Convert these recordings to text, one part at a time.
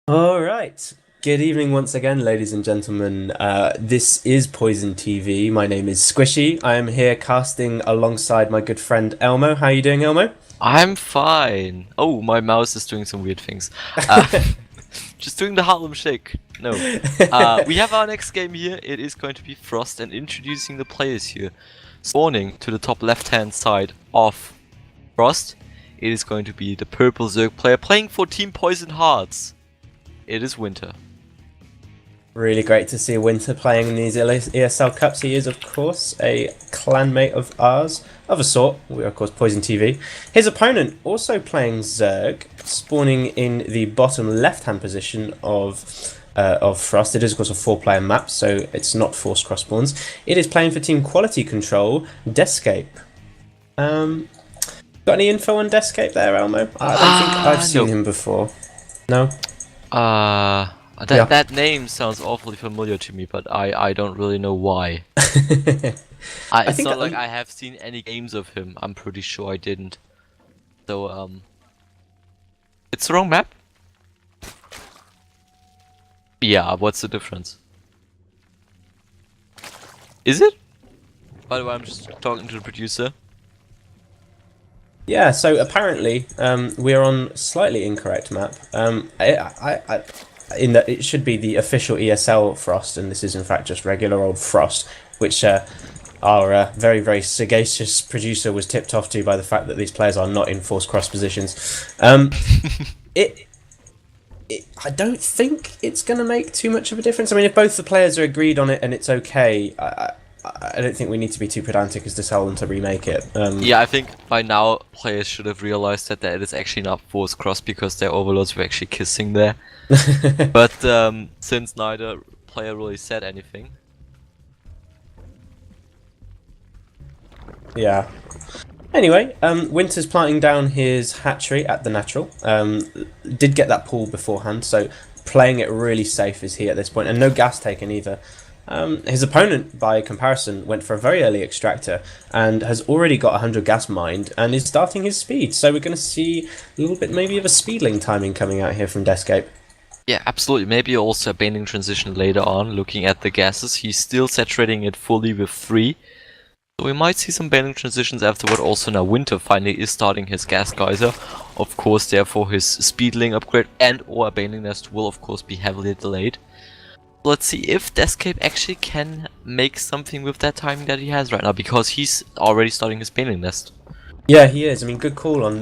All right. Good evening once again, ladies and gentlemen. This is Poison TV. My name is Squishy. I am here casting alongside my good friend Elmo. How are you doing, Elmo? I'm fine. Oh, my mouse is doing some weird things. Uh, just doing the Harlem Shake. No. We have our next game here. It is going to be Frost and introducing the players here. Spawning to the top left-hand side of Frost. It is going to be the purple Zerg player playing for Team Poison Hearts. It is Winter. Really great to see Winter playing in these ESL Cups. He is, of course, a clanmate of ours, of a sort. We are, of course, Poison TV. His opponent also playing Zerg, spawning in the bottom left-hand position of Frost. It is, of course, a four-player map, so it's not forced cross spawns. It is playing for Team Quality Control, Descape. Got any info on Descape there, Elmo? I don't think I've seen him before. No? That name sounds awfully familiar to me, but I don't really know why. It's not like I have seen any games of him. I'm pretty sure I didn't. So, it's the wrong map? Yeah, what's the difference? Is it? By the way, I'm just talking to the producer. Yeah, so apparently we are on slightly incorrect map. In that it should be the official ESL Frost, and this is in fact just regular old Frost, which our very, very sagacious producer was tipped off to by the fact that these players are not in forced cross positions. I don't think it's going to make too much of a difference. I mean, if both the players are agreed on it and it's okay, I don't think we need to be too pedantic as to tell them to remake it. Yeah, I think by now players should have realized that it is actually not forced cross because their overlords were actually kissing there. But since neither player really said anything. Yeah. Anyway, Winter's planting down his hatchery at the natural. Did get that pull beforehand, so playing it really safe is he at this point, and no gas taken either. His opponent, by comparison, went for a very early extractor and has already got 100 gas mined and is starting his speed. So we're going to see a little bit maybe of a speedling timing coming out here from Descape. Yeah, absolutely. Maybe also a bailing transition later on, looking at the gases. He's still saturating it fully with 3. So we might see some bailing transitions afterward. Also now Winter finally is starting his gas geyser. Of course, therefore his speedling upgrade and or a bailing nest will of course be heavily delayed. Let's see if Descape actually can make something with that timing that he has right now, because he's already starting his bailing nest. Yeah, he is. I mean, good call on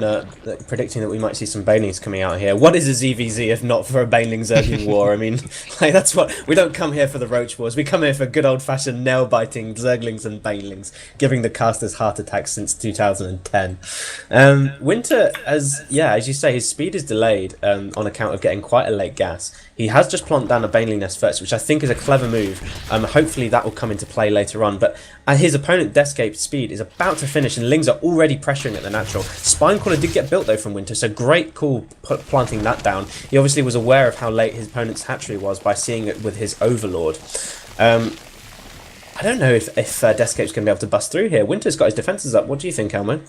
predicting that we might see some banelings coming out here. What is a ZVZ if not for a baneling Zergling war? I mean, like, that's what we don't come here for the roach wars. We come here for good old-fashioned nail-biting Zerglings and banelings, giving the casters heart attacks since 2010. Winter, as you say, his speed is delayed on account of getting quite a late gas. He has just plonked down a baneling nest first, which I think is a clever move. Hopefully that will come into play later on. But his opponent, Descape's speed, is about to finish, and Lings are already pressuring at the natural. Spinecrawler did get built though from Winter, so great call planting that down. He obviously was aware of how late his opponent's hatchery was by seeing it with his Overlord. I don't know if Descape's going to be able to bust through here. Winter's got his defenses up. What do you think, Elmo?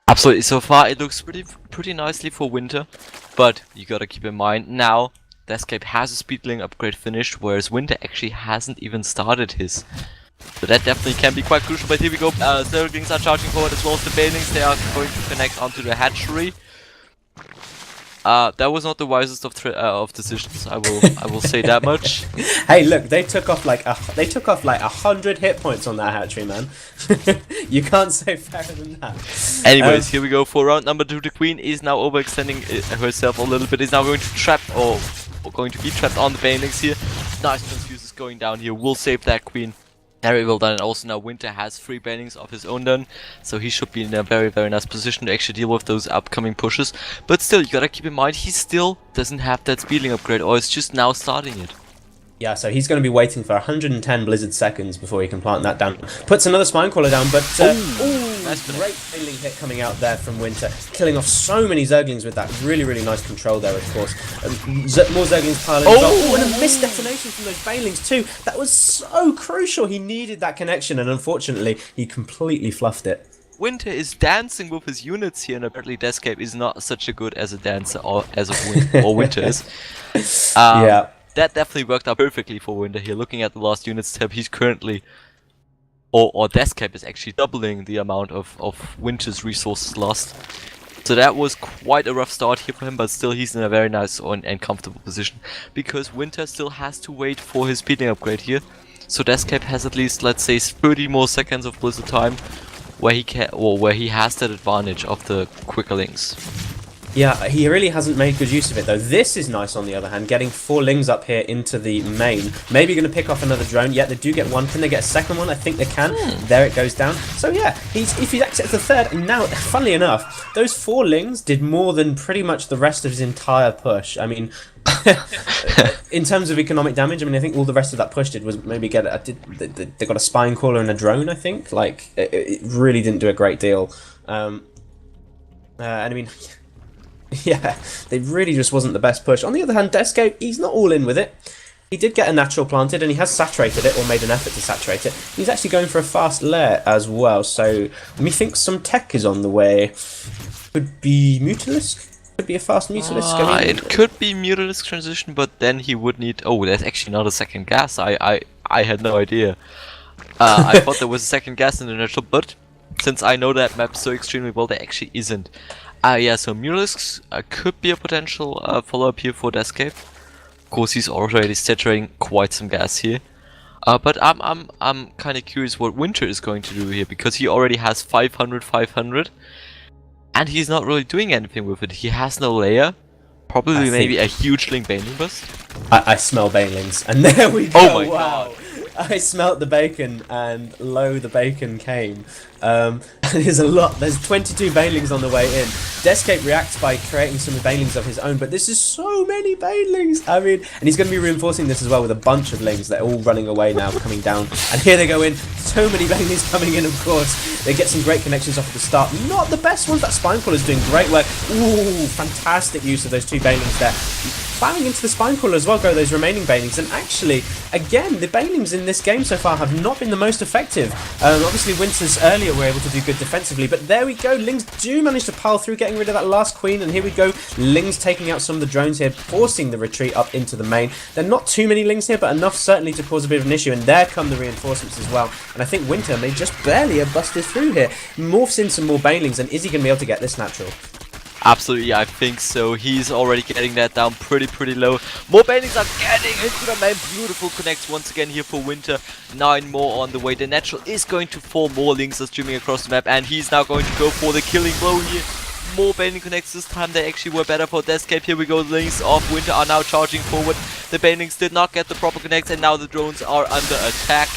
Absolutely. So far it looks pretty nicely for Winter, but you gotta keep in mind now Descape has a speedling upgrade finished, whereas Winter actually hasn't even started his. So that definitely can be quite crucial, but here we go. Zerglings are charging forward as well as the banelings. They are going to connect onto the hatchery. That was not the wisest of decisions. I will say that much. Hey, look, they took off like 100 hit points on that hatchery, man. You can't say fairer than that. Anyways, here we go for round number 2. The queen is now overextending herself a little bit. Is now going to trap or going to be trapped on the banelings here. Nice transfuses going down here. Will save that queen. Very well done, and also now Winter has 3 bannings of his own done, so he should be in a very, very nice position to actually deal with those upcoming pushes. But still, you gotta keep in mind, he still doesn't have that speedling upgrade, or is just now starting it. Yeah, so he's going to be waiting for 110 Blizzard seconds before he can plant that down. Puts another Spinecrawler down, but nice great failing hit coming out there from Winter, killing off so many Zerglings with that really, really nice control there, of course. More Zerglings piling on. Oh, and a missed detonation from those Banelings too. That was so crucial. He needed that connection, and unfortunately, he completely fluffed it. Winter is dancing with his units here, and apparently Descape is not such a good as a dancer or as a Winter is. Yeah. That definitely worked out perfectly for Winter here. Looking at the last units tab, he's currently, or Descape is actually doubling the amount of Winter's resources lost. So that was quite a rough start here for him, but still he's in a very nice and comfortable position, because Winter still has to wait for his speeding upgrade here. So Descape has at least, let's say, 30 more seconds of blizzard time, where he has that advantage of the quicker links. Yeah, he really hasn't made good use of it though. This is nice on the other hand, getting 4 lings up here into the main. Maybe going to pick off another drone. Yeah, they do get one. Can they get a second one? I think they can. There it goes down. So yeah, if he accepts the third, and now, funnily enough, those 4 lings did more than pretty much the rest of his entire push. I mean, in terms of economic damage, I mean, I think all the rest of that push did was maybe get they got a spine caller and a drone, I think. Like, it really didn't do a great deal. And I mean... Yeah, they really just wasn't the best push. On the other hand, Descape, he's not all in with it. He did get a natural planted, and he has saturated it, or made an effort to saturate it. He's actually going for a fast lair as well, so methinks some tech is on the way. Could be Mutalisk? Could be a fast Mutalisk. It could be Mutalisk transition, but then he would need... Oh, there's actually not a second gas. I had no idea. I thought there was a second gas in the natural, but since I know that map so extremely well, there actually isn't. Yeah, so Mutalisks could be a potential follow-up here for Descape. Of course, he's already saturating quite some gas here. But I'm kind of curious what Winter is going to do here, because he already has 500, and he's not really doing anything with it. He has no layer. Probably maybe a huge link Baneling bust. I smell Banelings, and there we go. Oh my god. I smelt the bacon, and lo, the bacon came. There's a lot. There's 22 Banelings on the way in. Descape reacts by creating some Banelings of his own, but this is so many Banelings. I mean, and he's going to be reinforcing this as well with a bunch of lings. They're all running away now, coming down. And here they go in. So many Banelings coming in, of course. They get some great connections off at the start. Not the best ones. That Spine Crawler is doing great work. Ooh, fantastic use of those 2 Banelings there. Plowing into the Spine Crawler as well go those remaining Banelings, and actually, again, the Banelings in this game so far have not been the most effective. Obviously, Winters earlier were able to do good defensively, but there we go, Lings do manage to pile through, getting rid of that last Queen, and here we go, Lings taking out some of the drones here, forcing the retreat up into the main. There are not too many Lings here, but enough certainly to cause a bit of an issue, and there come the reinforcements as well, and I think Winter may just barely have busted through here. Morphs in some more Banelings, and is he going to be able to get this natural? Absolutely, I think so. He's already getting that down pretty low. More Banelings are getting into the main. Beautiful connects once again here for Winter. 9 more on the way. The natural is going to fall. More links are streaming across the map, and he's now going to go for the killing blow here. More Baneling connects this time. They actually were better for Descape. Here we go. The links of Winter are now charging forward. The Banelings did not get the proper connects, and now the drones are under attack.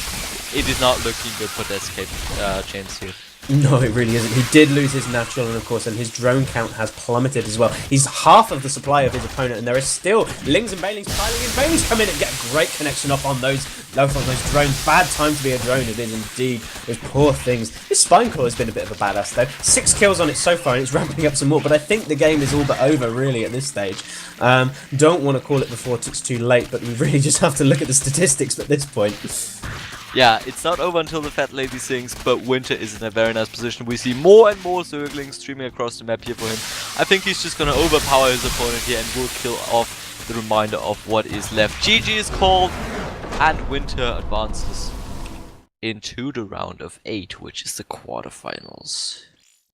It is not looking good for Descape, James here. No, it really isn't. He did lose his natural, and of course, and his drone count has plummeted as well. He's half of the supply of his opponent, and there is still Lings and Banelings piling in. Banelings come in and get a great connection off on those drones. Bad time to be a drone, it is indeed. Those poor things. This Spine Claw has been a bit of a badass, though. 6 kills on it so far, and it's ramping up some more, but I think the game is all but over, really, at this stage. Don't want to call it before it's too late, but we really just have to look at the statistics at this point. Yeah, it's not over until the fat lady sings, but Winter is in a very nice position. We see more and more Zerglings streaming across the map here for him. I think he's just gonna overpower his opponent here and will kill off the remainder of what is left. GG is called, and Winter advances into the round of 8, which is the quarterfinals.